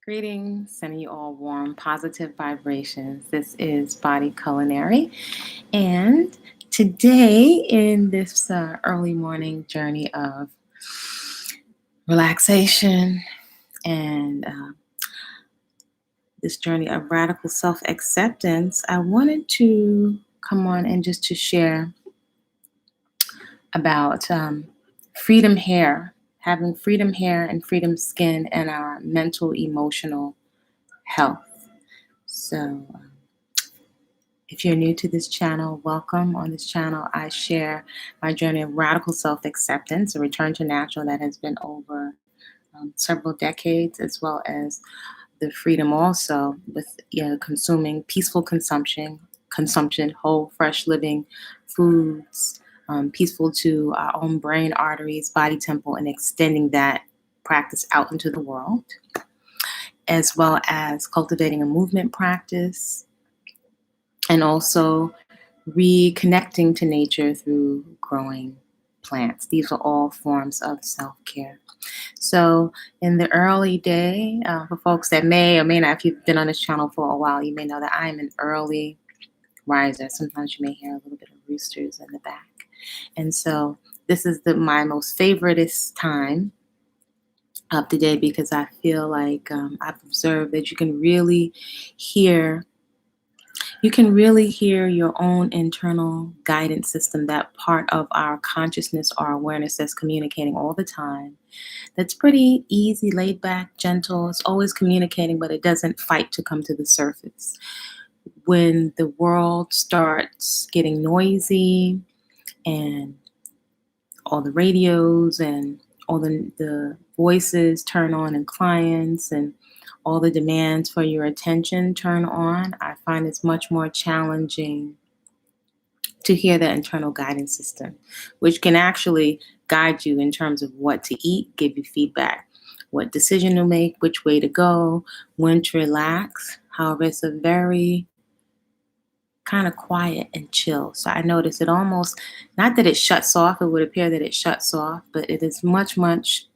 Greetings, sending you all warm, positive vibrations. This is Body-Culinary, and today in this early morning journey of relaxation and this journey of radical self-acceptance, I wanted to come on and just to share about freedom hair, having freedom hair and freedom skin, and our mental, emotional health. So if you're new to this channel, welcome. On this channel, I share my journey of radical self-acceptance, a return to natural that has been over several decades, as well as the freedom also with consuming peaceful consumption, whole, fresh living foods, peaceful to our own brain, arteries, body temple, and extending that practice out into the world, as well as cultivating a movement practice, and also reconnecting to nature through growing plants. These are all forms of self-care. So in the early day, for folks that may or may not, if you've been on this channel for a while, you may know that I'm an early riser. Sometimes you may hear a little bit of roosters in the back. And so this is my most favoritist time of the day, because I feel like I've observed that you can really hear your own internal guidance system, that part of our consciousness, our awareness that's communicating all the time. That's pretty easy, laid back, gentle. It's always communicating, but it doesn't fight to come to the surface. When the world starts getting noisy and all the radios and all the voices turn on, and clients and all the demands for your attention turn on, I find it's much more challenging to hear that internal guidance system, which can actually guide you in terms of what to eat, give you feedback, what decision to make, which way to go, when to relax. However, it's a very kind of quiet and chill. So I notice it almost, not that it shuts off, it would appear that it shuts off, but it is much, much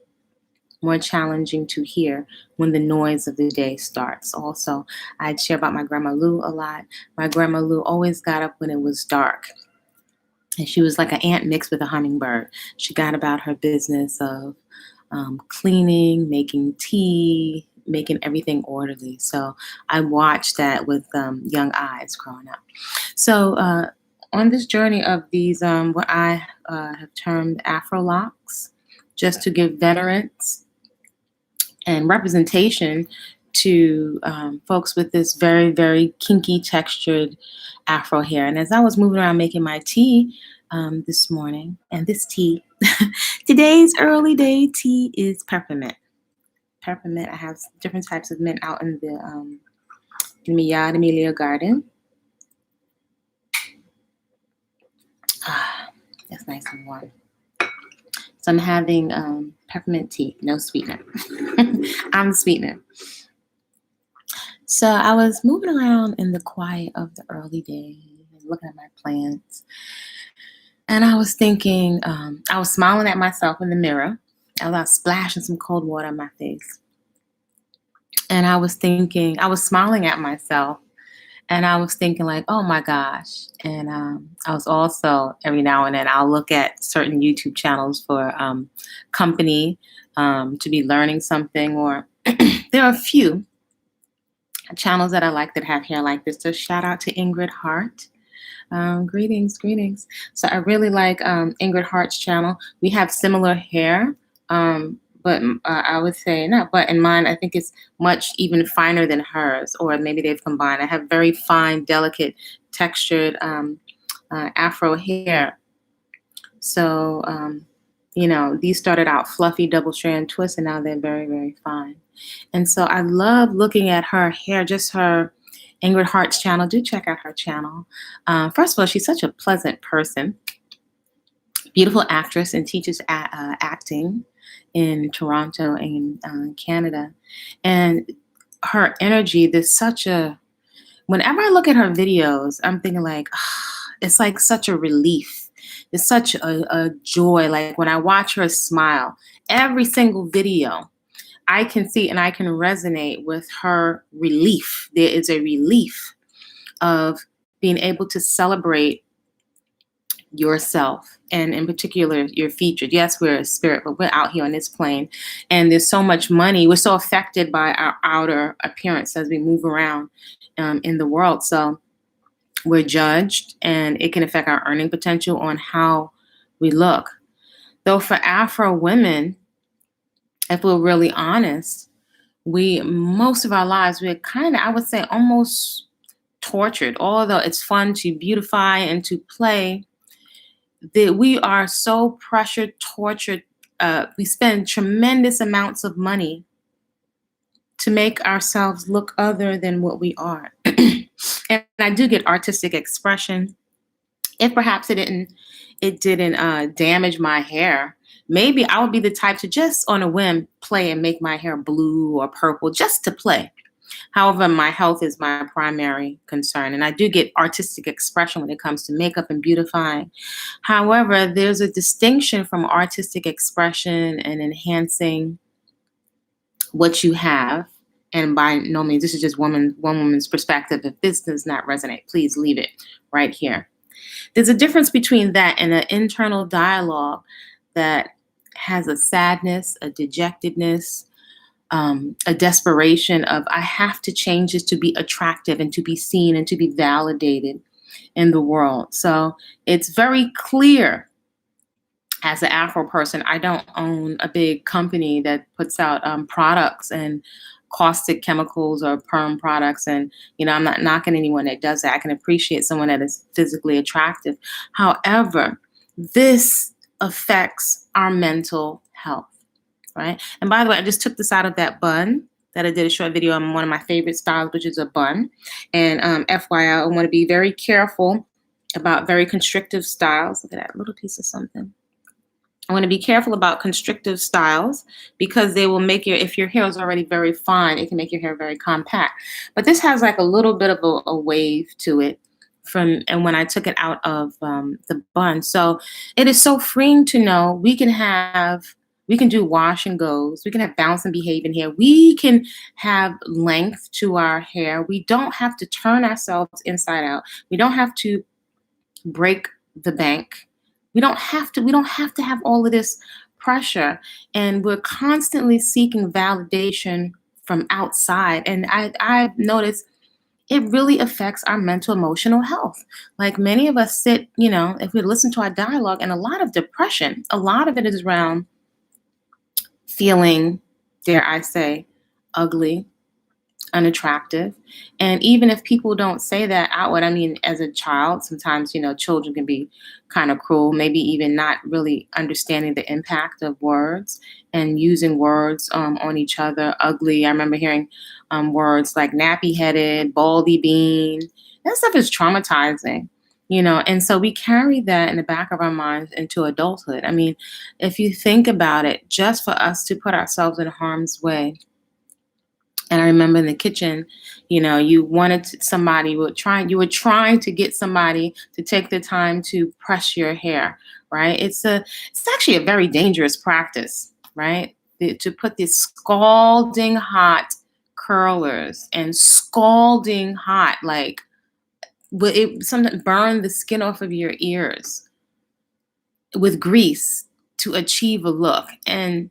more challenging to hear when the noise of the day starts. Also, I'd share about my grandma Lou a lot. My grandma Lou always got up when it was dark. And she was like an ant mixed with a hummingbird. She got about her business of cleaning, making tea, making everything orderly. So I watched that with young eyes growing up. So on this journey of these, what I have termed Afrolocks, just to give veterans and representation to folks with this very, very kinky textured Afro hair. And as I was moving around making my tea this morning, and this tea, today's early day tea is peppermint. Peppermint, I have different types of mint out in the Yard Amelia garden. That's nice and warm. So I'm having peppermint tea, no sweetener. I'm the sweetener. So I was moving around in the quiet of the early day, looking at my plants. And I was thinking, I was smiling at myself in the mirror. I was splashing some cold water on my face. And I was thinking, I was smiling at myself. And I was thinking like, oh my gosh. And I was also, every now and then, I'll look at certain YouTube channels for company to be learning something, or there are a few channels that I like that have hair like this. So shout out to Ingrid Hart. Greetings. So I really like Ingrid Hart's channel. We have similar hair, but I would say not, but in mine, I think it's much even finer than hers, or maybe they've combined. I have very fine, delicate, textured Afro hair. So, these started out fluffy double strand twists, and now they're very, very fine. And so I love looking at her hair, just her Ingrid Hart's channel. Do check out her channel. First of all, she's such a pleasant person, beautiful actress, and teaches acting in Toronto and Canada. And her energy, whenever I look at her videos, I'm thinking like, it's like such a relief. It's such a joy. Like when I watch her smile, every single video, I can see and I can resonate with her relief. There is a relief of being able to celebrate yourself, and in particular your features. Yes, we're a spirit, but we're out here on this plane, and there's so much money. We're so affected by our outer appearance as we move around in the world. So we're judged, and it can affect our earning potential on how we look. Though for Afro women, if we're really honest, we most of our lives we're kind of, I would say, almost tortured. Although it's fun to beautify and to play, that we are so pressured, tortured. We spend tremendous amounts of money to make ourselves look other than what we are. And I do get artistic expression. If perhaps it didn't damage my hair, maybe I would be the type to just on a whim play and make my hair blue or purple just to play. However, my health is my primary concern, and I do get artistic expression when it comes to makeup and beautifying. However, there's a distinction from artistic expression and enhancing what you have. And by no means, this is just one woman's perspective. If this does not resonate, please leave it right here. There's a difference between that and an internal dialogue that has a sadness, a dejectedness, a desperation of, I have to change this to be attractive and to be seen and to be validated in the world. So it's very clear as an Afro person, I don't own a big company that puts out products and caustic chemicals or perm products. And, I'm not knocking anyone that does that. I can appreciate someone that is physically attractive. However, this affects our mental health, right? And by the way, I just took this out of that bun that I did a short video on one of my favorite styles, which is a bun. And FYI, I want to be very careful about very constrictive styles. Look at that little piece of something. I want to be careful about constrictive styles because they will make if your hair is already very fine, it can make your hair very compact. But this has like a little bit of a wave to it and when I took it out of the bun. So it is so freeing to know we can do wash and goes. We can have bounce and behave in hair. We can have length to our hair. We don't have to turn ourselves inside out. We don't have to break the bank. We don't have to have all of this pressure, and we're constantly seeking validation from outside. And I've noticed it really affects our mental emotional health. Like many of us sit, if we listen to our dialogue, and a lot of depression, a lot of it is around feeling, dare I say, ugly, unattractive. And even if people don't say that outward, I mean, as a child, sometimes, children can be kind of cruel, maybe even not really understanding the impact of words and using words on each other. Ugly. I remember hearing words like nappy headed, baldy bean. That stuff is traumatizing, and so we carry that in the back of our minds into adulthood. I mean, if you think about it, just for us to put ourselves in harm's way. And I remember in the kitchen, you wanted somebody, you were trying to get somebody to take the time to press your hair, right? It's actually a very dangerous practice, right? To put these scalding hot curlers and scalding hot, like, it sometimes burn the skin off of your ears with grease to achieve a look. And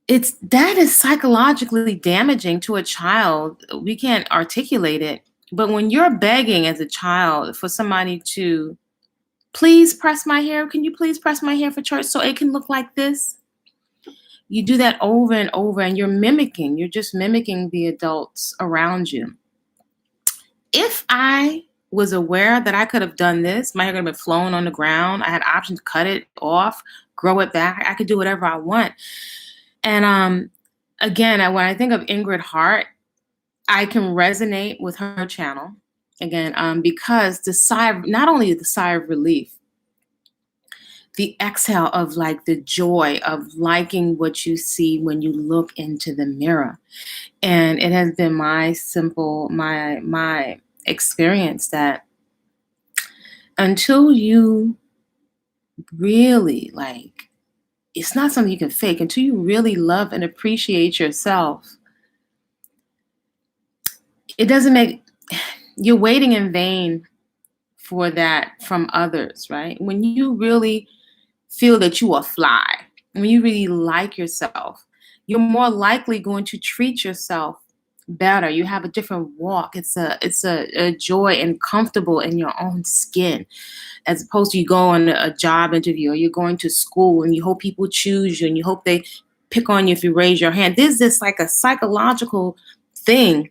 that is psychologically damaging to a child. We can't articulate it. But when you're begging as a child for somebody to please press my hair, can you please press my hair for church so it can look like this? You do that over and over, and you're just mimicking the adults around you. If I was aware that I could have done this, my hair could have been flown on the ground. I had options to cut it off, grow it back. I could do whatever I want. And again, when I think of Ingrid Hart, I can resonate with her channel again because not only the sigh of relief, the exhale of like the joy of liking what you see when you look into the mirror. And it has been my experience that until you really it's not something you can fake. Until you really love and appreciate yourself, it doesn't make, you're waiting in vain for that from others, right? When you really feel that you are fly, when you really like yourself, you're more likely going to treat yourself better. You have a different walk. It's a joy and comfortable in your own skin, as opposed to you go on a job interview or you're going to school and you hope people choose you and you hope they pick on you if you raise your hand. There's this like a psychological thing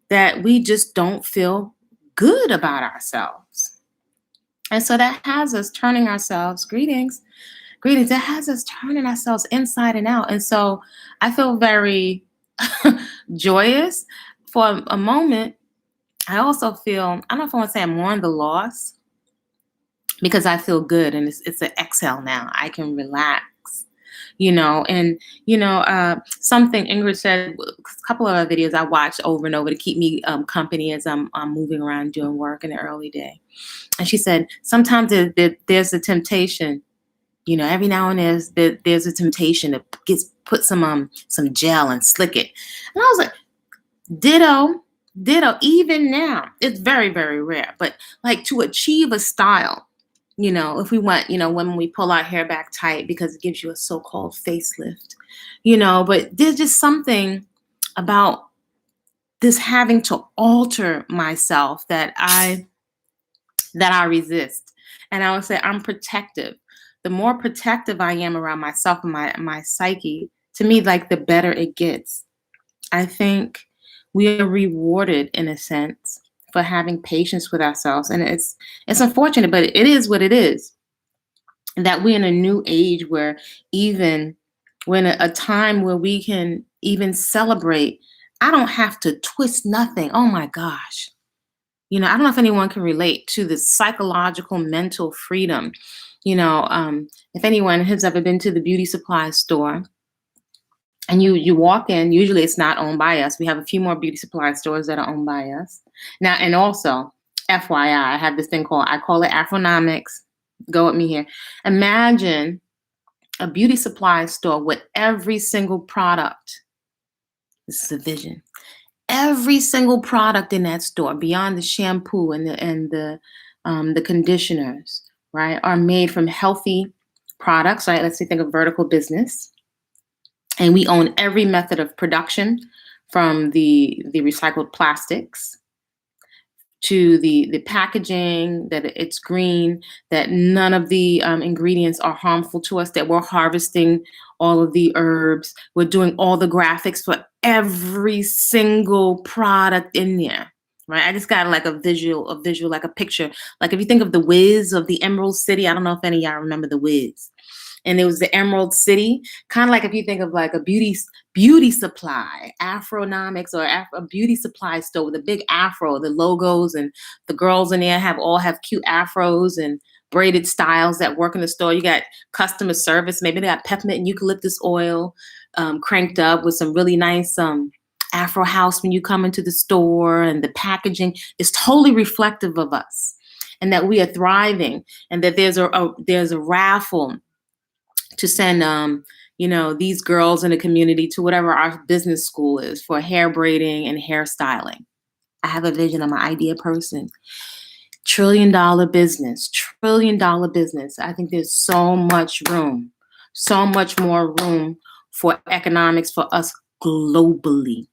that we just don't feel good about ourselves. And so that has us turning ourselves, greetings, that has us turning ourselves inside and out. And so I feel very joyous for a moment. I also feel, I don't know if I want to say I'm mourning the loss, because I feel good and it's an exhale now. I can relax. And something Ingrid said, a couple of other videos I watched over and over to keep me company as I'm moving around doing work in the early day. And she said, sometimes there's a temptation, every now and then there's a temptation to put some gel and slick it. And I was like, ditto, even now. It's very, very rare. But like to achieve a style, if we want, when we pull our hair back tight because it gives you a so-called facelift, but there's just something about this having to alter myself that I resist. And I would say I'm protective. The more protective I am around myself and my psyche, to me, like the better it gets. I think we are rewarded in a sense for having patience with ourselves. And it's unfortunate, but it is what it is. That we're in a new age where even we're in a time where we can even celebrate. I don't have to twist nothing. Oh my gosh. I don't know if anyone can relate to the psychological mental freedom. If anyone has ever been to the beauty supply store, and you walk in, usually it's not owned by us. We have a few more beauty supply stores that are owned by us. Now, and also, FYI, I have this thing I call it Afronomics. Go with me here. Imagine a beauty supply store with every single product. This is a vision. Every single product in that store, beyond the shampoo and the conditioners, right, are made from healthy products, right? Let's say think of vertical business. And we own every method of production, from the recycled plastics to the packaging, that it's green, that none of the ingredients are harmful to us, that we're harvesting all of the herbs. We're doing all the graphics for every single product in there, right? I just got like a visual, like a picture. Like if you think of the Wiz of the Emerald City, I don't know if any of y'all remember the Wiz. And it was the Emerald City, kind of like if you think of like a beauty supply, Afronomics, or a beauty supply store with a big afro, the logos, and the girls in there all have cute afros and braided styles that work in the store. You got customer service. Maybe they got peppermint and eucalyptus oil cranked up with some really nice Afro house when you come into the store, and the packaging is totally reflective of us, and that we are thriving, and that there's a raffle to send these girls in the community to whatever our business school is for hair braiding and hairstyling. I have a vision. I'm an idea person. $1 trillion business. I think there's so much room, so much more room for economics for us globally.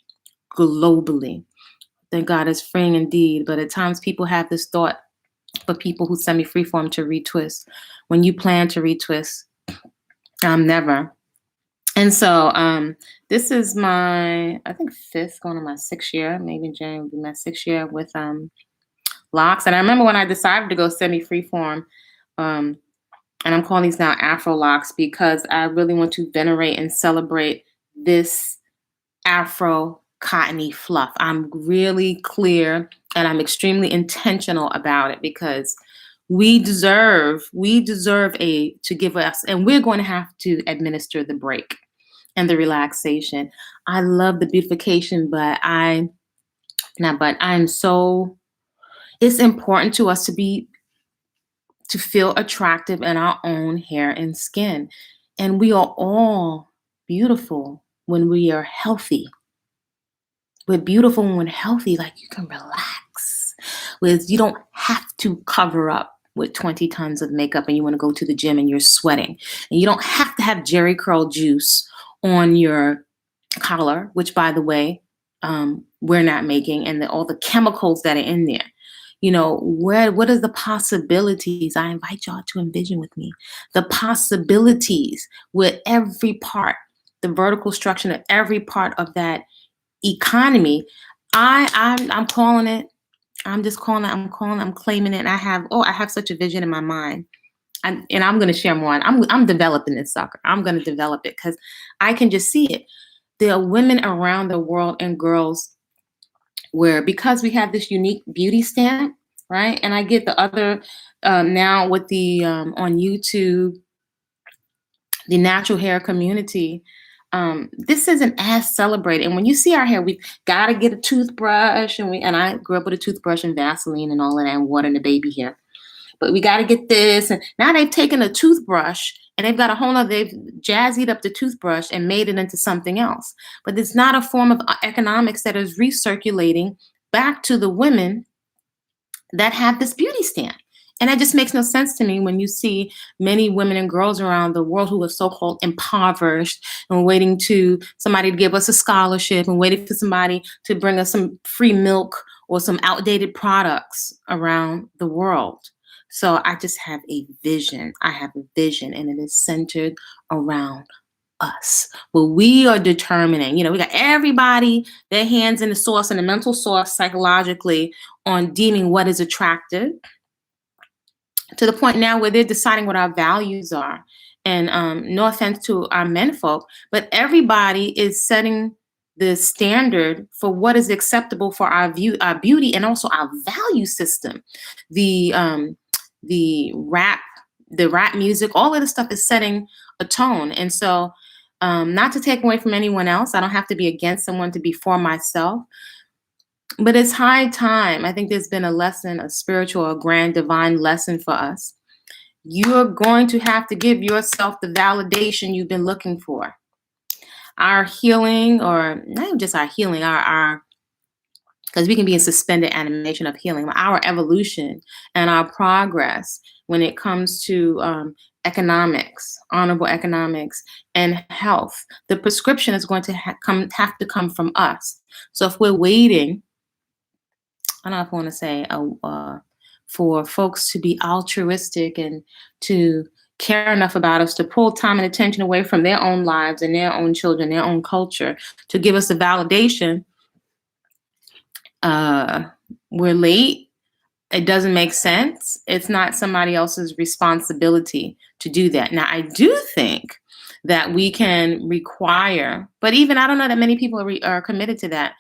Thank God it's freeing indeed. But at times people have this thought for people who semi-freeform to retwist. When you plan to retwist, never. And so this is my, I think, 5th, going on my 6th year. Maybe in January will be my 6th year with LOCS. And I remember when I decided to go semi-freeform, and I'm calling these now Afrolocks, because I really want to venerate and celebrate this Afro cottony fluff. I'm really clear and I'm extremely intentional about it, because we deserve to give us, and we're going to have to administer the break and the relaxation. I love the beautification, but it's important to us to feel attractive in our own hair and skin. And we are all beautiful when we are healthy. We're beautiful when we're healthy, like you can relax. With you don't have to cover up with 20 tons of makeup and you want to go to the gym and you're sweating. And you don't have to have Jerry curl juice on your collar, which by the way, we're not making, and all the chemicals that are in there. What are the possibilities? I invite y'all to envision with me the possibilities with every part, the vertical structure of every part of that economy. I'm calling it. I'm just calling it. I'm claiming it. And I have such a vision in my mind. And I'm going to share more. I'm developing this sucker. I'm going to develop it because I can just see it. There are women around the world and girls where, because we have this unique beauty stamp, right? And I get the other now with the on YouTube, the natural hair community. This isn't as celebrated. And when you see our hair, we gotta get a toothbrush, and I grew up with a toothbrush and Vaseline and all of that, and watering the baby hair. But we got to get this. And now they've taken a toothbrush and they've got a whole nother, they've jazzied up the toothbrush and made it into something else. But it's not a form of economics that is recirculating back to the women that have this beauty stand. And that just makes no sense to me when you see many women and girls around the world who are so-called impoverished and waiting to somebody to give us a scholarship and waiting for somebody to bring us some free milk or some outdated products around the world. So I just have a vision. I have a vision, and it is centered around us. Well, we are determining, we got everybody, their hands in the sauce and the mental sauce psychologically on deeming what is attractive, to the point now where they're deciding what our values are. And no offense to our men folk, but everybody is setting the standard for what is acceptable for our beauty, and also our value system. The rap music, all of this stuff is setting a tone. And so, not to take away from anyone else, I don't have to be against someone to be for myself, but it's high time. I think there's been a lesson, a spiritual, a grand divine lesson for us. You're going to have to give yourself the validation you've been looking for. Our healing, or not even just our healing, our because we can be in suspended animation of healing, our evolution and our progress when it comes to economics, honorable economics, and health. The prescription is going to have to come from us. So if we're waiting, I don't know if I want to say, for folks to be altruistic and to care enough about us to pull time and attention away from their own lives and their own children, their own culture, to give us the validation, we're late. It doesn't make sense. It's not somebody else's responsibility to do that. Now, I do think that we can require, but even I don't know that many people are committed to that,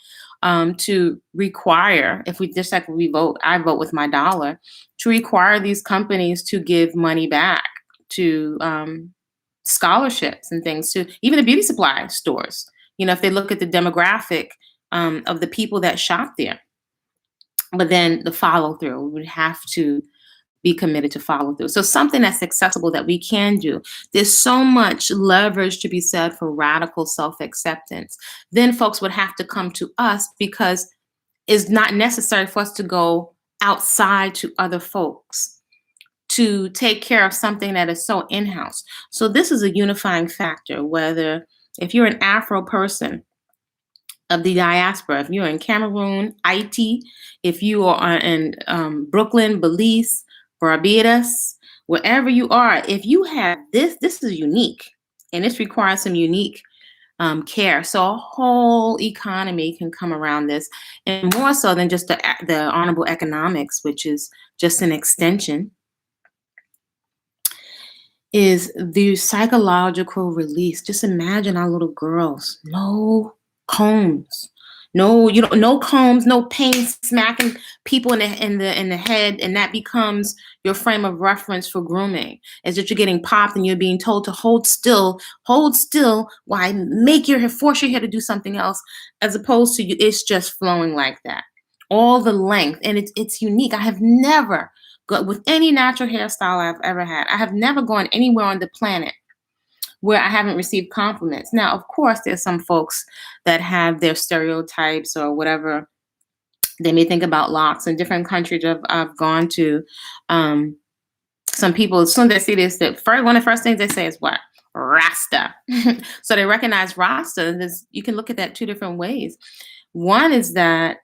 to require, if we just like we vote, I vote with my dollar, to require these companies to give money back to scholarships and things, to even the beauty supply stores. If they look at the demographic of the people that shop there. But then the follow through, we would have to be committed to follow through. So something that's accessible that we can do. There's so much leverage to be said for radical self-acceptance. Then folks would have to come to us, because it's not necessary for us to go outside to other folks to take care of something that is so in-house. So this is a unifying factor, whether if you're an Afro person of the diaspora, if you're in Cameroon, Haiti, if you are in Brooklyn, Belize, Barbados, wherever you are, if you have this is unique, and this requires some unique care. So a whole economy can come around this, and more so than just the honorable economics, which is just an extension, is the psychological release. Just imagine our little girls, no combs, no combs, no pain smacking people in the head, and that becomes your frame of reference for grooming. Is that you're getting popped and you're being told to hold still. Why force your hair to do something else, as opposed to it's just flowing like that, all the length, and it's unique. I have never, with any natural hairstyle I've ever had, I have never gone anywhere on the planet where I haven't received compliments. Now, of course, there's some folks that have their stereotypes or whatever they may think about locks. In different countries I've gone to. Some people, as soon as they see this, one of the first things they say is what? Rasta. So they recognize Rasta. You can look at that two different ways. One is that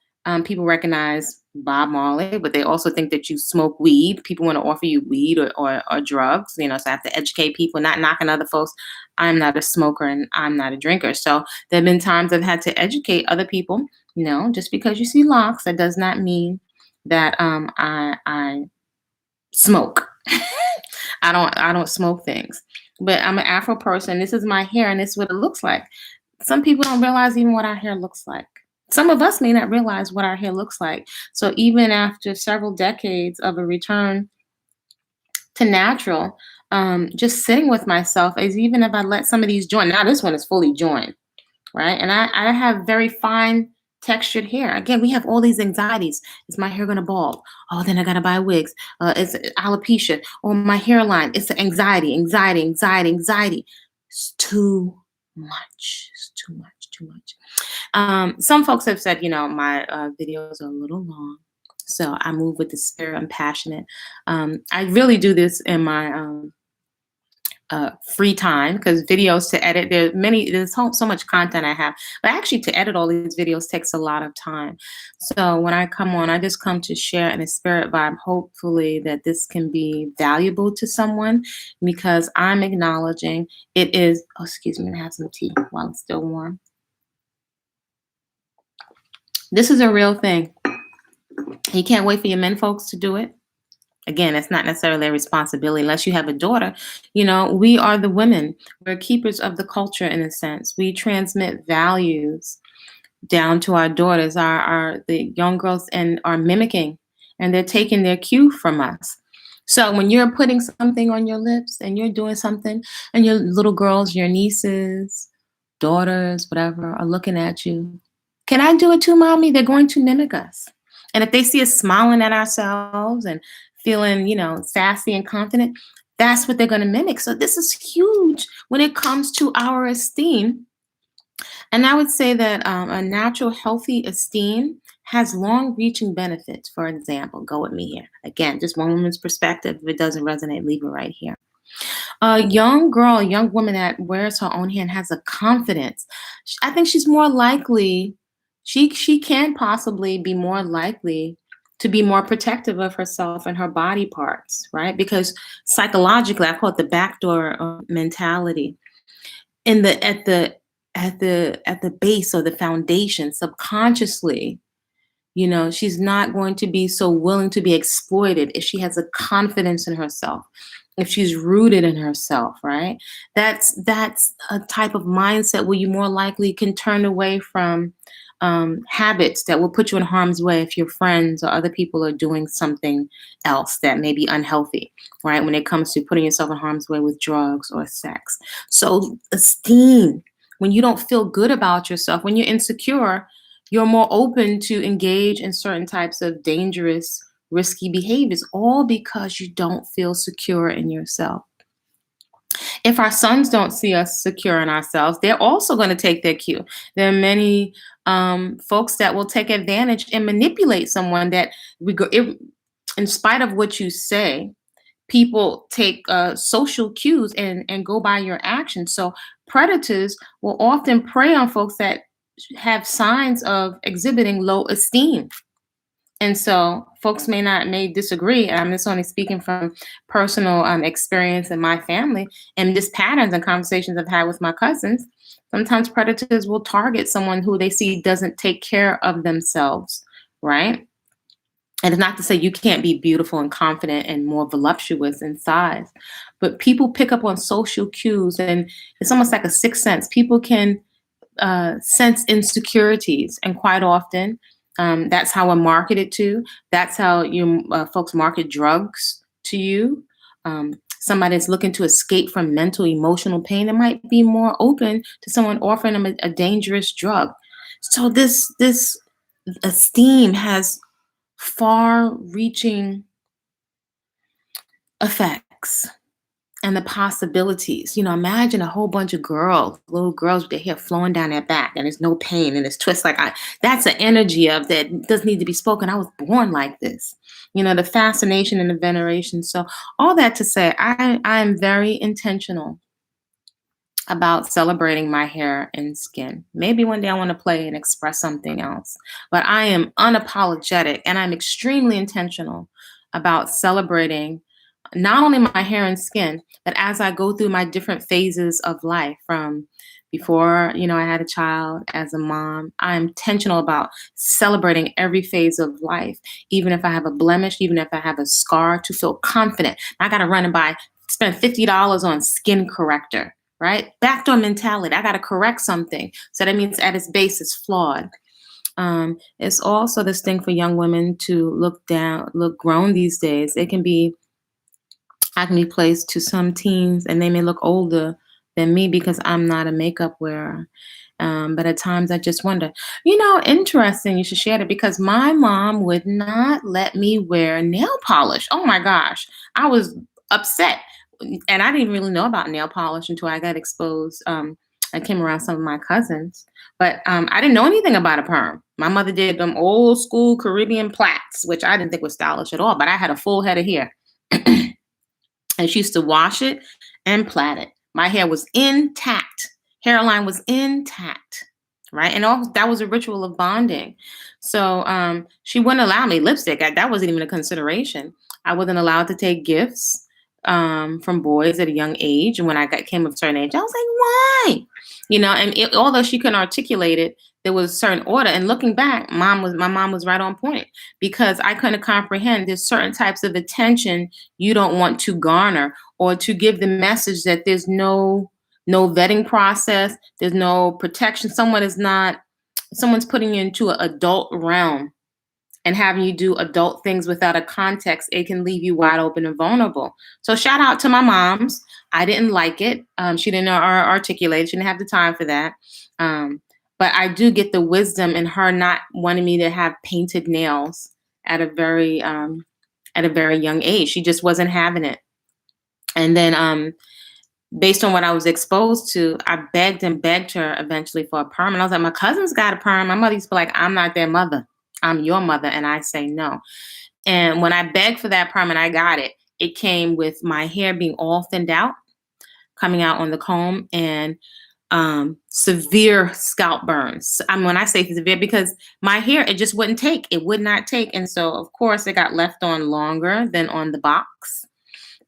people recognize Bob Marley, but they also think that you smoke weed. People want to offer you weed or drugs, so I have to educate people, not knocking other folks. I'm not a smoker and I'm not a drinker. So there have been times I've had to educate other people. Just because you see locks, that does not mean that I smoke. I don't smoke things, but I'm an Afro person. This is my hair, and this is what it looks like. Some people don't realize even what our hair looks like. Some of us may not realize what our hair looks like. So even after several decades of a return to natural, just sitting with myself, as even if I let some of these join. Now this one is fully joined, right? And I have very fine textured hair. Again, we have all these anxieties. Is my hair gonna bald? Oh, then I gotta buy wigs. It's alopecia. Or my hairline. It's anxiety. It's too much. It's too much. Some folks have said, my videos are a little long. So I move with the spirit. I'm passionate. I really do this in my free time, because videos to edit, there's so much content I have, but actually to edit all these videos takes a lot of time. So when I come on, I just come to share in a spirit vibe, hopefully that this can be valuable to someone, because I'm acknowledging it is, excuse me, I have some tea while it's still warm. This is a real thing. You can't wait for your men folks to do it. Again, it's not necessarily a responsibility unless you have a daughter. We are the women. We're keepers of the culture in a sense. We transmit values down to our daughters. The young girls are mimicking, and they're taking their cue from us. So when you're putting something on your lips and you're doing something, and your little girls, your nieces, daughters, whatever, are looking at you, can I do it too, mommy? They're going to mimic us. And if they see us smiling at ourselves and feeling, sassy and confident, that's what they're going to mimic. So this is huge when it comes to our esteem. And I would say that a natural, healthy esteem has long-reaching benefits. For example, go with me here. Again, just one woman's perspective. If it doesn't resonate, leave it right here. A young girl, a young woman that wears her own hair and has a confidence, I think she's more likely, she can possibly be more likely to be more protective of herself and her body parts, right? Because psychologically, I call it the backdoor mentality. At the base or the foundation, subconsciously, she's not going to be so willing to be exploited if she has a confidence in herself, if she's rooted in herself, right? That's a type of mindset where you more likely can turn away from habits that will put you in harm's way if your friends or other people are doing something else that may be unhealthy, right? When it comes to putting yourself in harm's way with drugs or sex. So esteem, when you don't feel good about yourself, when you're insecure, you're more open to engage in certain types of dangerous, risky behaviors, all because you don't feel secure in yourself. If our sons don't see us secure in ourselves, they're also going to take their cue. There are many folks that will take advantage and manipulate someone that in spite of what you say, people take social cues and go by your actions. So predators will often prey on folks that have signs of exhibiting low esteem. And so folks may disagree. And I'm just only speaking from personal experience in my family and just patterns and conversations I've had with my cousins. Sometimes predators will target someone who they see doesn't take care of themselves, right? And it's not to say you can't be beautiful and confident and more voluptuous in size, but people pick up on social cues, and it's almost like a sixth sense. People can sense insecurities, and quite often, that's how we're marketed to. That's how you folks market drugs to you. Somebody that's looking to escape from mental, emotional pain, they might be more open to someone offering them a dangerous drug. So this esteem has far-reaching effects. and the possibilities. Imagine a whole bunch of girls, little girls with their hair flowing down their back, and there's no pain and it's twist like that's an energy of that doesn't need to be spoken. I was born like this. The fascination and the veneration. So all that to say, I am very intentional about celebrating my hair and skin. Maybe one day I want to play and express something else, but I am unapologetic and I'm extremely intentional about celebrating not only my hair and skin, but as I go through my different phases of life from before, I had a child, as a mom, I'm intentional about celebrating every phase of life, even if I have a blemish, even if I have a scar, to feel confident. I got to run and spend $50 on skin corrector, right? Backdoor mentality. I got to correct something. So that means at its base, it's flawed. It's also this thing for young women to look grown these days. I can be placed to some teens and they may look older than me because I'm not a makeup wearer. But at times I just wonder, interesting, you should share that, because my mom would not let me wear nail polish. Oh my gosh. I was upset. And I didn't really know about nail polish until I got exposed. I came around some of my cousins, but I didn't know anything about a perm. My mother did them old school Caribbean plaits, which I didn't think was stylish at all, but I had a full head of hair. And she used to wash it and plait it. My hair was intact. Hairline was intact, right? And that was a ritual of bonding. So she wouldn't allow me lipstick. That wasn't even a consideration. I wasn't allowed to take gifts from boys at a young age. And when I came of a certain age, I was like, why? And although she couldn't articulate it, there was a certain order. And looking back, my mom was right on point, because I couldn't comprehend there's certain types of attention you don't want to garner, or to give the message that there's no vetting process, there's no protection. Someone's putting you into an adult realm and having you do adult things without a context. It can leave you wide open and vulnerable. So shout out to my moms. I didn't like it. She didn't articulate. She didn't have the time for that. But I do get the wisdom in her not wanting me to have painted nails at a very young age. She just wasn't having it. And then based on what I was exposed to, I begged her eventually for a perm. And I was like, my cousin's got a perm. My mother used to be like, I'm not their mother. I'm your mother. And I say no. And when I begged for that perm and I got it, it came with my hair being all thinned out, coming out on the comb, and severe scalp burns. When I say severe, because my hair, it just wouldn't take. It would not take. And so, of course, it got left on longer than on the box,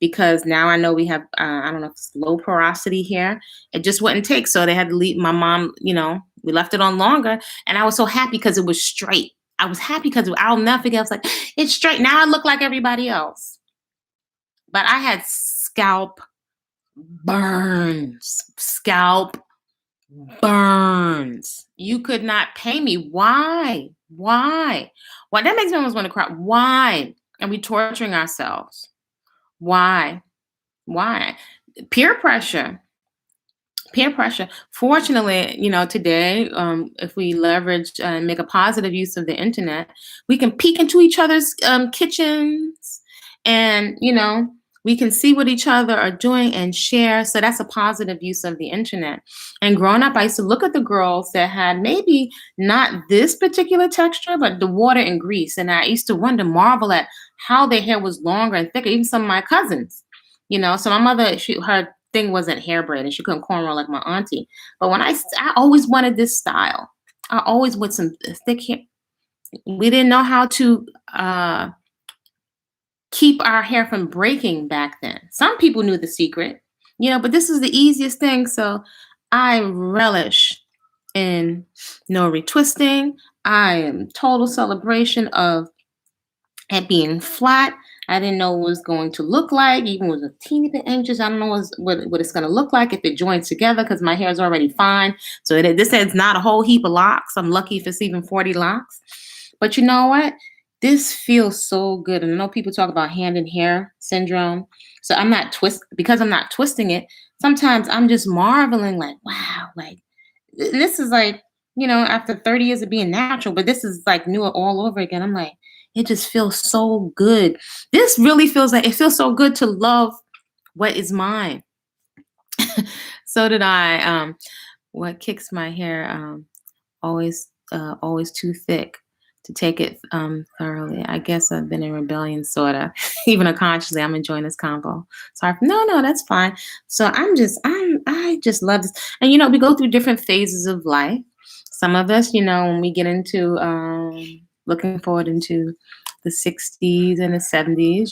because now I know we have, I don't know if it's low porosity hair. It just wouldn't take. So they had to leave. My mom, we left it on longer. And I was so happy because it was straight. I was happy because I'll never forget. I was like, it's straight. Now I look like everybody else. But I had scalp burns. You could not pay me. Why? Well, that makes me almost want to cry. Why are we torturing ourselves? Why? Peer pressure. Fortunately, today, if we leverage and make a positive use of the internet, we can peek into each other's kitchens, and we can see what each other are doing and share. So that's a positive use of the internet. And growing up, I used to look at the girls that had maybe not this particular texture, but the water and grease. And I used to marvel at how their hair was longer and thicker, even some of my cousins. So my mother, her thing wasn't hair braid, and she couldn't cornrow like my auntie. But when I always wanted this style. I always want some thick hair. We didn't know how to keep our hair from breaking back then. Some people knew the secret, but this is the easiest thing. So I relish in no retwisting. I am total celebration of it being flat. I didn't know what it was going to look like. Even was a teeny bit anxious. I don't know what it's going to look like if it joins together, because my hair is already fine. So this is not a whole heap of locks. I'm lucky if it's even 40 locks. But you know what? This feels so good. And I know people talk about hand and hair syndrome. So because I'm not twisting it. Sometimes I'm just marveling, like, wow, like this is like, after 30 years of being natural, but this is like new all over again. I'm like, it just feels so good. This really feels so good to love What is mine? So did I. What kicks my hair? Always too thick to take it thoroughly. I guess I've been in rebellion, sorta. Even unconsciously, I'm enjoying this convo. Sorry. No, that's fine. So I just love this. And we go through different phases of life. Some of us, when we get into looking forward into the 60s and the 70s,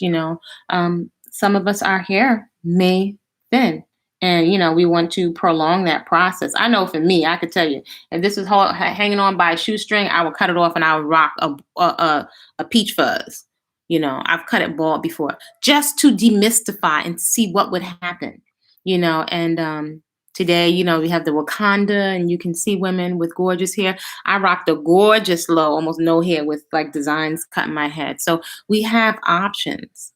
some of us, our hair may thin. And we want to prolong that process. I know for me, I could tell you, if this was hanging on by a shoestring, I would cut it off and I would rock a peach fuzz. I've cut it bald before just to demystify and see what would happen. And today, we have the Wakanda, and you can see women with gorgeous hair. I rock the gorgeous low, almost no hair, with like designs cut in my head. So we have options.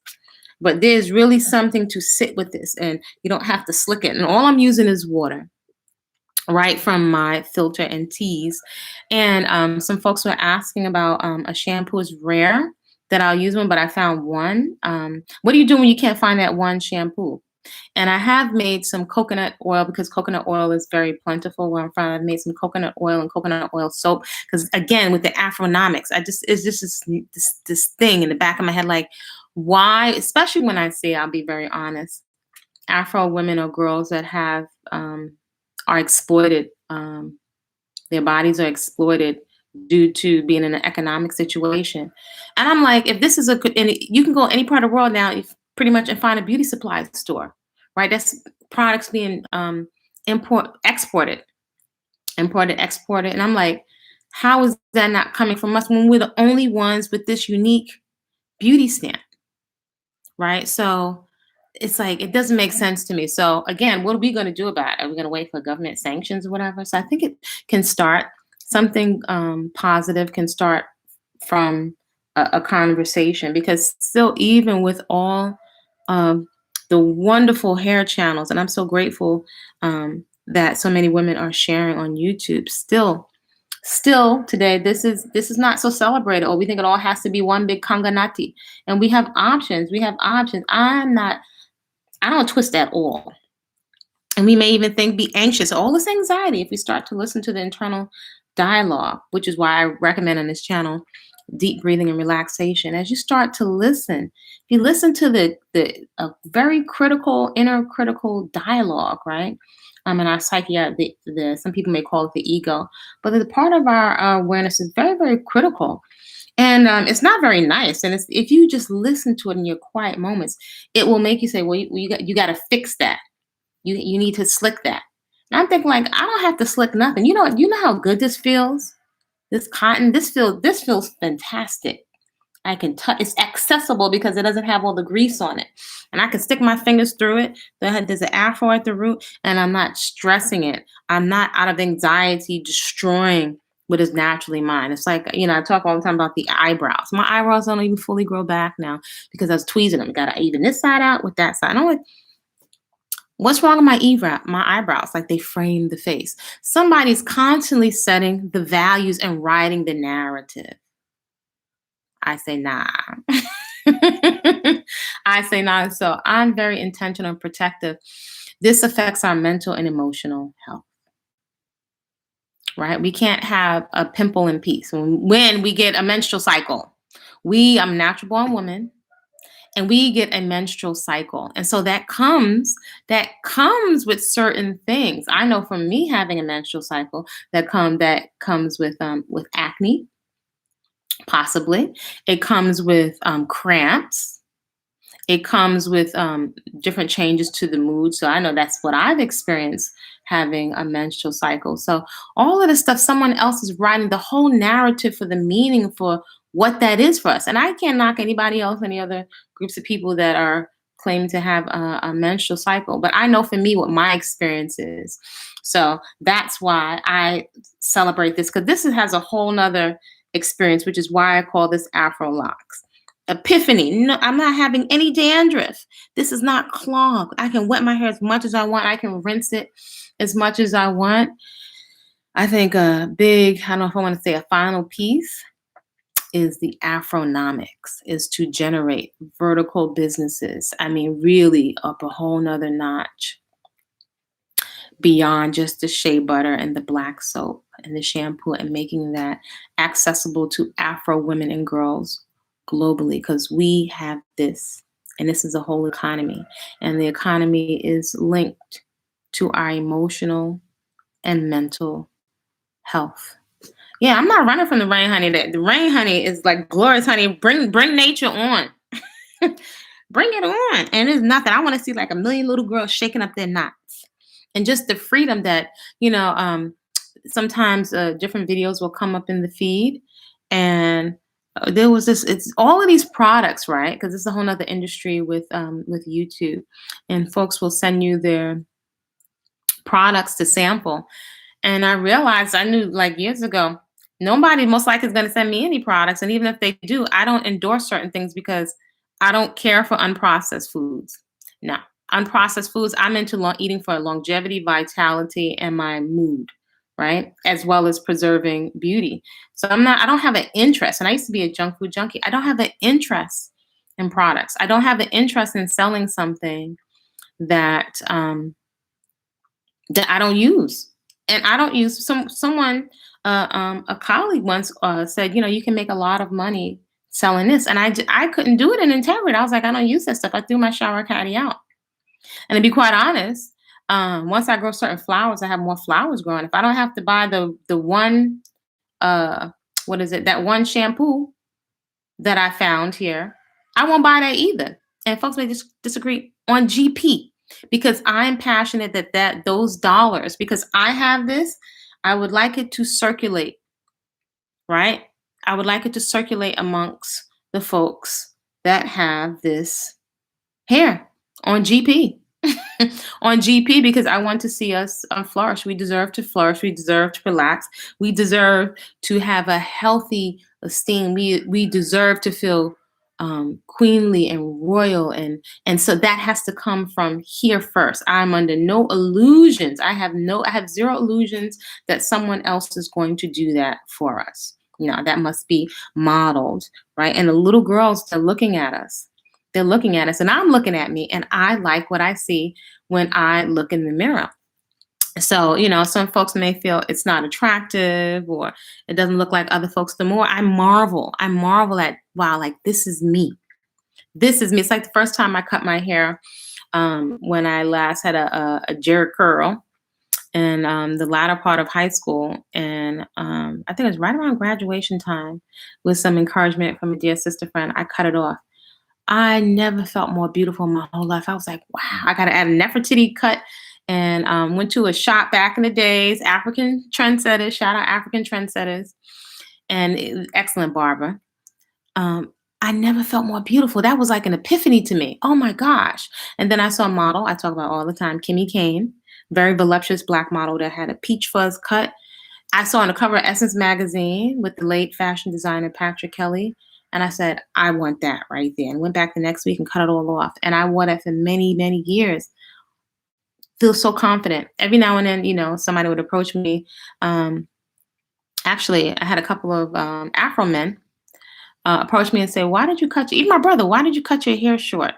But there's really something to sit with this, and you don't have to slick it. And all I'm using is water, right from my filter and teas. And some folks were asking about a shampoo. Is rare that I'll use one, but I found one. What do you do when you can't find that one shampoo? And I have made some coconut oil, because coconut oil is very plentiful where I'm from. I've made some coconut oil and coconut oil soap, because again, with the Afronomics, it's just this thing in the back of my head, like, why, especially when I say, I'll be very honest, Afro women or girls that have are exploited, their bodies are exploited due to being in an economic situation. And I'm like, if this is and you can go any part of the world now, pretty much, and find a beauty supply store, right? That's products being exported. And I'm like, how is that not coming from us when we're the only ones with this unique beauty stamp? Right? So it's like, it doesn't make sense to me. So again, what are we going to do about it? Are we going to wait for government sanctions or whatever? So I think it can start, something positive can start from a conversation, because still, even with all the wonderful hair channels, and I'm so grateful that so many women are sharing on YouTube, still today, this is not so celebrated. Or we think it all has to be one big kanganati. And we have options. I don't twist at all. And we may even be anxious, all this anxiety, if we start to listen to the internal dialogue, which is why I recommend on this channel deep breathing and relaxation. As you start to listen, if you listen to the very critical, inner critical dialogue, right? In our psyche, some people may call it the ego, but the part of our awareness is very, very critical. And it's not very nice. And if you just listen to it in your quiet moments, it will make you say, well, you got to fix that. You need to slick that. And I'm thinking, like, I don't have to slick nothing. You know how good this feels? This cotton, this feels fantastic. I can touch, it's accessible because it doesn't have all the grease on it. And I can stick my fingers through it. There's an afro at the root, and I'm not stressing it. I'm not out of anxiety destroying what is naturally mine. It's like, I talk all the time about the eyebrows. My eyebrows don't even fully grow back now because I was tweezing them. Got to even this side out with that side. I'm like, what's wrong with my eyebrows? Like, they frame the face. Somebody's constantly setting the values and writing the narrative. I say, nah. I say, nah. So I'm very intentional and protective. This affects our mental and emotional health. Right? We can't have a pimple in peace. When we get a menstrual cycle, I'm a natural born woman, and we get a menstrual cycle. And so that comes with certain things. I know from me having a menstrual cycle that comes with acne. Possibly. It comes with cramps. It comes with different changes to the mood. So I know that's what I've experienced having a menstrual cycle. So all of this stuff, someone else is writing the whole narrative for the meaning for what that is for us. And I can't knock anybody else, any other groups of people that are claiming to have a menstrual cycle. But I know for me what my experience is. So that's why I celebrate this, because this has a whole nother experience, which is why I call this Afrolocks. Epiphany. No, I'm not having any dandruff. This is not clogged. I can wet my hair as much as I want. I can rinse it as much as I want. I think I don't know if I want to say a final piece is the Afronomics, is to generate vertical businesses. I mean, really up a whole nother notch beyond just the shea butter and the black soap and the shampoo, and making that accessible to Afro women and girls globally, because we have this, and this is a whole economy, and the economy is linked to our emotional and mental health. Yeah, I'm not running from the rain, honey. The rain, honey, is like glorious, honey. Bring nature on. Bring it on. And it's nothing. I want to see like a million little girls shaking up their knots. And just the freedom that, sometimes different videos will come up in the feed. And there was this, it's all of these products, right? Because it's a whole nother industry with YouTube. And folks will send you their products to sample. And I realized, I knew like years ago, nobody most likely is going to send me any products. And even if they do, I don't endorse certain things because I don't care for unprocessed foods. No, unprocessed foods, I'm into eating for longevity, vitality, and my mood, right? As well as preserving beauty. So I don't have an interest. And I used to be a junk food junkie. I don't have an interest in products. I don't have an interest in selling something that, that I don't use. And I don't use someone, a colleague once said, you can make a lot of money selling this. And I couldn't do it in integrity. I was like, I don't use that stuff. I threw my shower caddy out. And to be quite honest, once I grow certain flowers, I have more flowers growing. If I don't have to buy the one, that one shampoo that I found here, I won't buy that either. And folks may disagree on GP. Because I'm passionate that those dollars, because I have this, I would like it to circulate, right? I would like it to circulate amongst the folks that have this hair on GP. On GP, because I want to see us flourish. We deserve to flourish. We deserve to relax. We deserve to have a healthy esteem. We deserve to feel queenly and royal, and so that has to come from here first. I'm under no illusions. I have zero illusions that someone else is going to do that for us. That must be modeled, right? And the little girls, they're looking at us. They're looking at us, and I'm looking at me, and I like what I see when I look in the mirror. So, some folks may feel it's not attractive or it doesn't look like other folks. The more I marvel at, wow, like this is me. This is me. It's like the first time I cut my hair when I last had a jerry curl in the latter part of high school. And I think it was right around graduation time, with some encouragement from a dear sister friend. I cut it off. I never felt more beautiful in my whole life. I was like, wow, I got to add a Nefertiti cut. And went to a shop back in the days, African Trendsetters, shout out African Trendsetters, and excellent barber. I never felt more beautiful. That was like an epiphany to me. Oh my gosh. And then I saw a model I talk about all the time, Kimmy Kane, very voluptuous black model that had a peach fuzz cut. I saw on the cover of Essence magazine with the late fashion designer Patrick Kelly. And I said, I want that right there. And went back the next week and cut it all off. And I wore that for many, many years. Feel so confident. Every now and then, somebody would approach me. Actually, I had a couple of Afro men approach me and say, even my brother, why did you cut your hair short?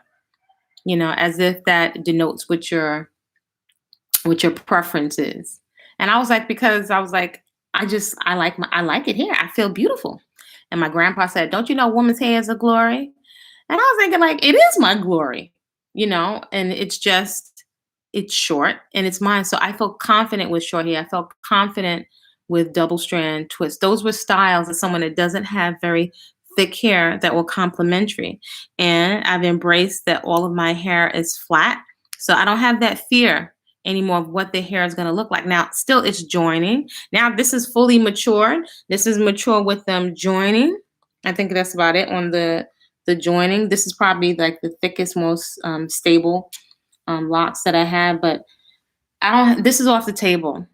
As if that denotes what your preference is. And I was like, I like it here. I feel beautiful. And my grandpa said, don't you know woman's hair is a glory? And I was thinking, like, it is my glory, and it's short and it's mine. So I felt confident with short hair. I felt confident with double strand twists. Those were styles of someone that doesn't have very thick hair that were complementary. And I've embraced that all of my hair is flat. So I don't have that fear anymore of what the hair is going to look like. Now, still it's joining. Now this is fully matured. This is mature with them joining. I think that's about it on the joining. This is probably like the thickest, most stable locks that I have, but this is off the table.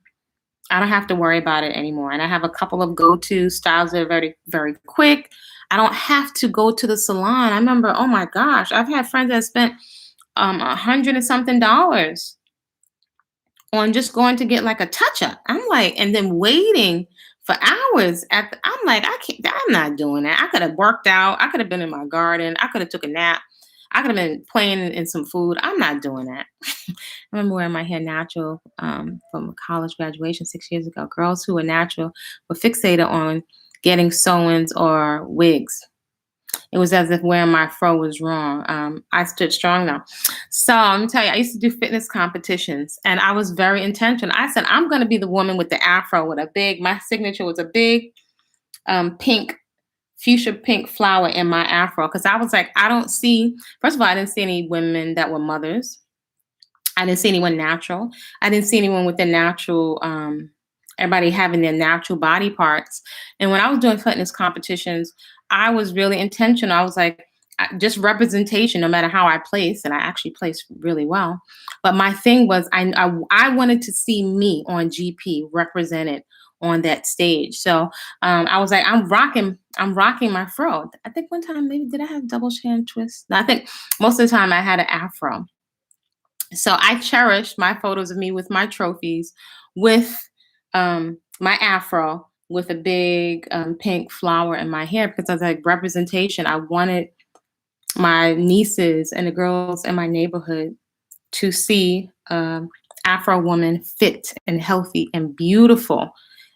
I don't have to worry about it anymore. And I have a couple of go-to styles that are very, very quick. I don't have to go to the salon. I remember, oh my gosh, I've had friends that spent $100 and something on just going to get like a touch-up. I'm like, and then waiting for hours. I'm like, I can't. I'm not doing that. I could have worked out. I could have been in my garden. I could have took a nap. I could have been playing in some food. I'm not doing that. I remember wearing my hair natural from college graduation 6 years ago. Girls who were natural were fixated on getting sew-ins or wigs. It was as if wearing my fro was wrong. I stood strong though. So let me tell you, I used to do fitness competitions and I was very intentional. I said, I'm going to be the woman with the afro with my signature was a big pink, fuchsia pink flower in my afro. Cause I was like, first of all, I didn't see any women that were mothers. I didn't see anyone natural. I didn't see anyone with the natural, everybody having their natural body parts. And when I was doing fitness competitions, I was really intentional. I was like, just representation, no matter how I place, and I actually placed really well. But my thing was, I wanted to see me on GP represented on that stage. So I was like, I'm rocking my fro. I think one time maybe did I have double chin twist? No, I think most of the time I had an afro. So I cherished my photos of me with my trophies, with my afro, with a big pink flower in my hair because I was like representation. I wanted my nieces and the girls in my neighborhood to see Afro woman fit and healthy and beautiful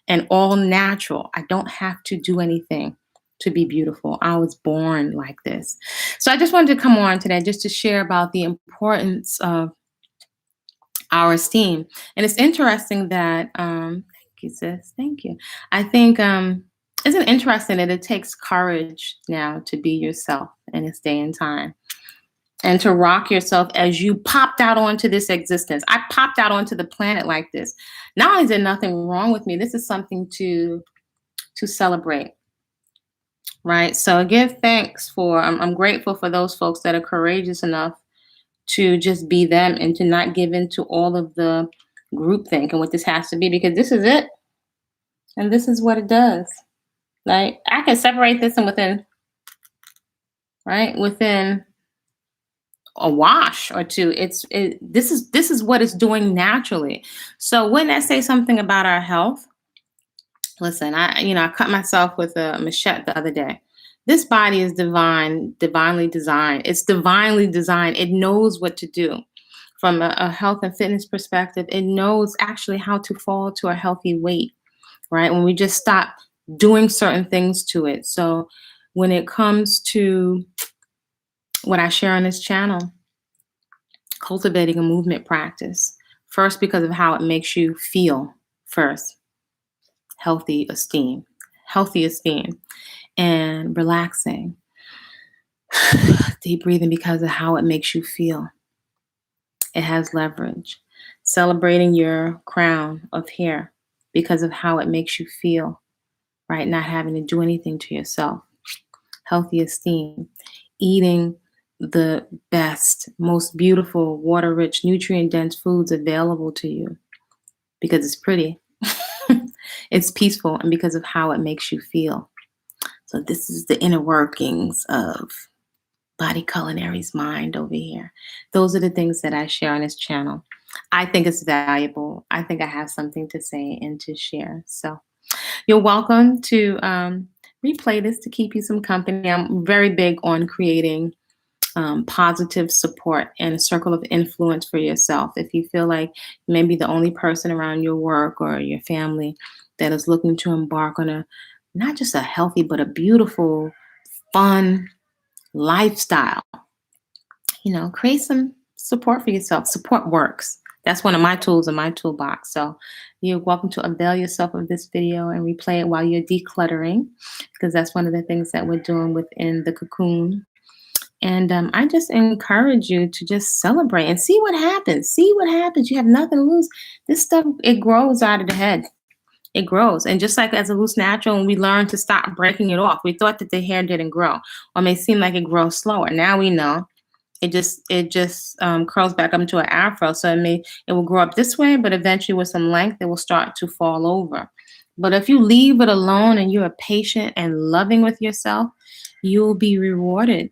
and all natural. I don't have to do anything to be beautiful. I was born like this. So I just wanted to come on today just to share about the importance of our esteem. And it's interesting that, thank you, sis. Thank you. I think, isn't it interesting that it takes courage now to be yourself in this day and time and to rock yourself as you popped out onto this existence. I popped out onto the planet like this. Not only is there nothing wrong with me, this is something to celebrate. Right. So give thanks for, I'm grateful for those folks that are courageous enough to just be them and to not give in to all of the groupthink and what this has to be, because this is it. And this is what it does. Like I can separate this and within a wash or two. This is what it's doing naturally. So wouldn't that say something about our health? Listen, I cut myself with a machete the other day. This body is divinely designed. It's divinely designed. It knows what to do from a health and fitness perspective. It knows actually how to fall to a healthy weight, right? When we just stop doing certain things to it. So when it comes to what I share on this channel, cultivating a movement practice, first because of how it makes you feel first, healthy esteem, and relaxing, deep breathing because of how it makes you feel. It has leverage. Celebrating your crown of hair because of how it makes you feel, right? Not having to do anything to yourself. Healthy esteem. Eating the best, most beautiful, water-rich, nutrient-dense foods available to you because it's pretty. It's peaceful, and because of how it makes you feel. So this is the inner workings of Body-Culinary's mind over here. Those are the things that I share on this channel. I think it's valuable. I think I have something to say and to share. So you're welcome to replay this to keep you some company. I'm very big on creating positive support and a circle of influence for yourself. If you feel like maybe the only person around your work or your family that is looking to embark on not just a healthy, but a beautiful, fun lifestyle, create some support for yourself. Support works. That's one of my tools in my toolbox. So you're welcome to avail yourself of this video and replay it while you're decluttering, because that's one of the things that we're doing within the cocoon. And I just encourage you to just celebrate and see what happens. See what happens. You have nothing to lose. This stuff, it grows out of the head. It grows. And just like as a loose natural, when we learn to stop breaking it off, we thought that the hair didn't grow, or it may seem like it grows slower. Now we know it just curls back up into an afro. So it will grow up this way, but eventually with some length, it will start to fall over. But if you leave it alone and you're patient and loving with yourself, you'll be rewarded.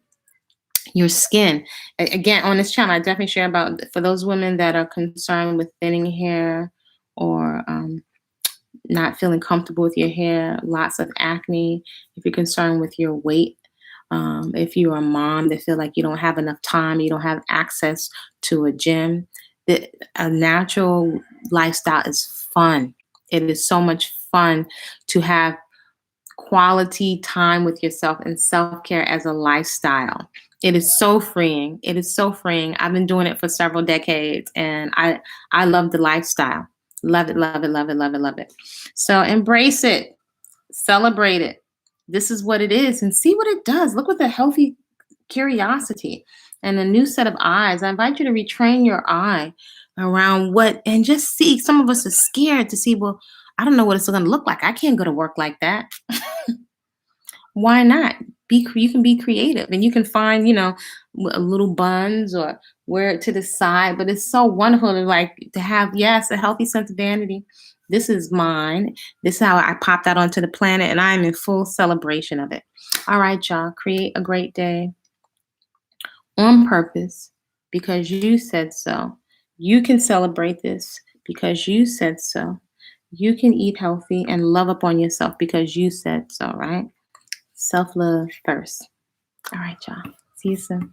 Your skin. Again, on this channel, I definitely share about, for those women that are concerned with thinning hair or not feeling comfortable with your hair, lots of acne, if you're concerned with your weight, if you're a mom that feel like you don't have enough time, you don't have access to a gym, a natural lifestyle is fun. It is so much fun to have quality time with yourself and self-care as a lifestyle. It is so freeing. It is so freeing. I've been doing it for several decades and I love the lifestyle. Love it, love it, love it, love it, love it. So embrace it, celebrate it. This is what it is and see what it does. Look with a healthy curiosity and a new set of eyes. I invite you to retrain your eye around what and just see. Some of us are scared to see, well, I don't know what it's going to look like. I can't go to work like that. Why not? You can be creative and you can find, a little buns or wear it to the side. But it's so wonderful to have, yes, a healthy sense of vanity. This is mine. This is how I popped out onto the planet, and I'm in full celebration of it. All right, y'all. Create a great day on purpose because you said so. You can celebrate this because you said so. You can eat healthy and love upon yourself because you said so, right? Self-love first. All right, y'all. See you soon.